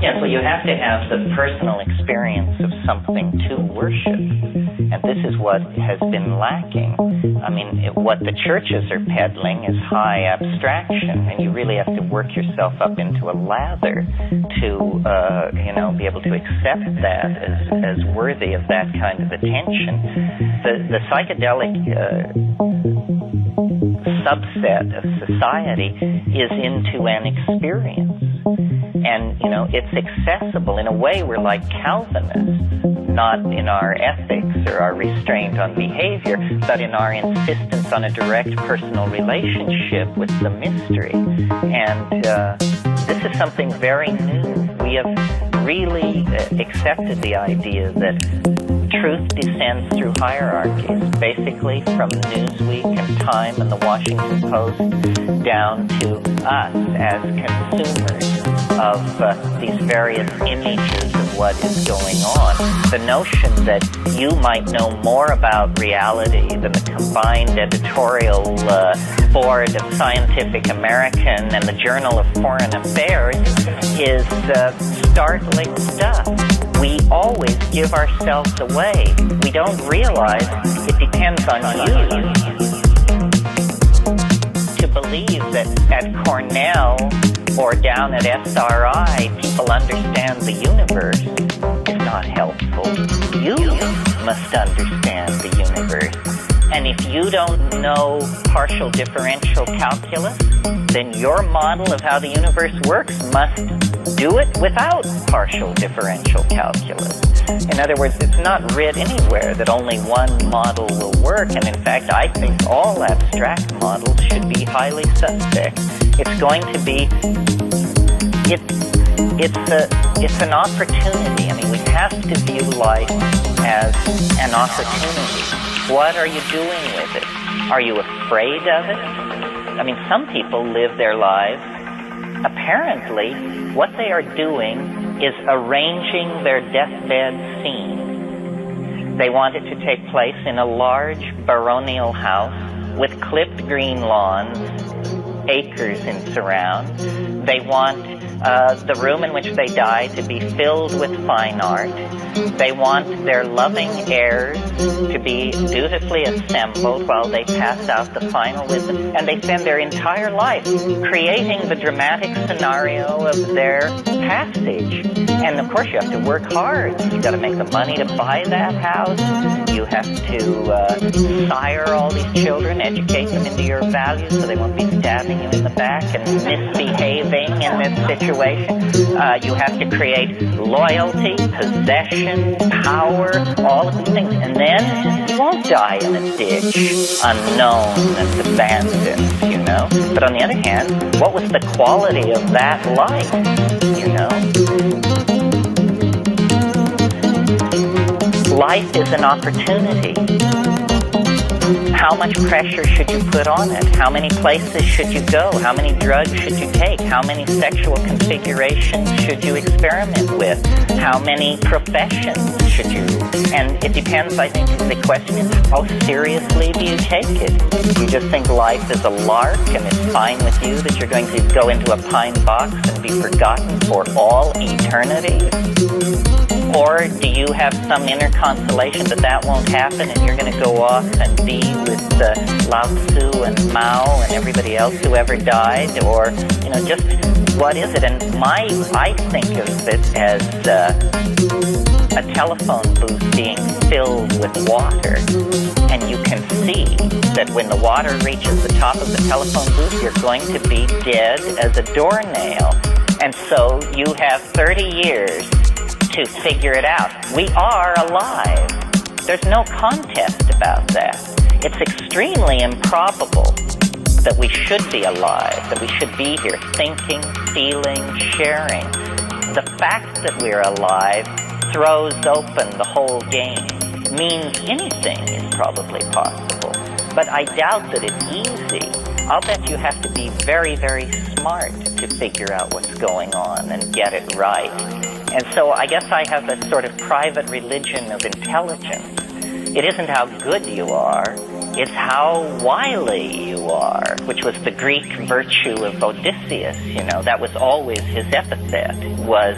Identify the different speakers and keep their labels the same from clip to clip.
Speaker 1: Yes, well, you have to have the personal experience of something to worship, and this is what has been lacking. I mean, what the churches are peddling is high abstraction, and you really have to work yourself up into a lather to, be able to accept that as worthy of that kind of attention. The psychedelic subset of society is into an experience. And, it's accessible. In a way, we're like Calvinists, not in our ethics or our restraint on behavior, but in our insistence on a direct personal relationship with the mystery. And this is something very new. We have really accepted the idea that truth descends through hierarchies, basically from Newsweek and Time and the Washington Post down to us as consumers of these various images of what is going on. The notion that you might know more about reality than the combined editorial board of Scientific American and the Journal of Foreign Affairs is startling stuff. We always give ourselves away. We don't realize it depends on you to believe that at Cornell or down at SRI people understand the universe is not helpful. You must understand the universe. And if you don't know partial differential calculus, then your model of how the universe works must do it without partial differential calculus. In other words, it's not writ anywhere that only one model will work, and in fact, I think all abstract models should be highly suspect. It's going to be, it's an opportunity. I mean, we have to view life as an opportunity. What are you doing with it? Are you afraid of it? I mean, some people live their lives. Apparently, what they are doing is arranging their deathbed scene. They want it to take place in a large baronial house with clipped green lawns, acres in surround. They want the room in which they die to be filled with fine art. They want their loving heirs to be dutifully assembled while they pass out the final wisdom, and they spend their entire life creating the dramatic scenario of their passage. And of course you have to work hard. You've got to make the money to buy that house. You have to sire all these children, educate them into your values so they won't be stabbing you in the back and misbehaving in this situation. You have to create loyalty, possession, power, all of these things. And then you won't die in a ditch, unknown and abandoned, you know. But on the other hand, what was the quality of that life, you know? Life is an opportunity. How much pressure should you put on it? How many places should you go? How many drugs should you take? How many sexual configurations should you experiment with? How many professions should you? And it depends, I think, the question is, how seriously do you take it? You just think life is a lark and it's fine with you that you're going to go into a pine box and be forgotten for all eternity? Or do you have some inner consolation that that won't happen and you're going to go off and be with Lao Tzu and Mao and everybody else who ever died? Or, you know, just what is it? And I think of it as a telephone booth being filled with water. And you can see that when the water reaches the top of the telephone booth, you're going to be dead as a doornail. And so you have 30 years to figure it out. We are alive. There's no contest about that. It's extremely improbable that we should be alive, that we should be here thinking, feeling, sharing. The fact that we're alive throws open the whole game. Means anything is probably possible. But I doubt that it's easy. I'll bet you have to be very, very smart to figure out what's going on and get it right. And so I guess I have a sort of private religion of intelligence. It isn't how good you are, It's how wily you are, which was the Greek virtue of Odysseus. You know, that was always his epithet, was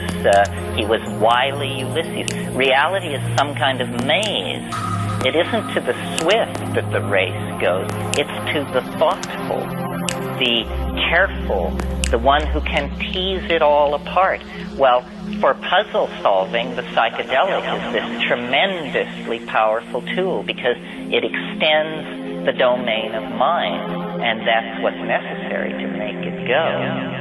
Speaker 1: he was wily Ulysses. Reality is some kind of maze. It isn't to the swift that the race goes. It's to the thoughtful, the careful, the one who can tease it all apart. Well, for puzzle solving, the psychedelic is this tremendously powerful tool because it extends the domain of mind, and that's what's necessary to make it go.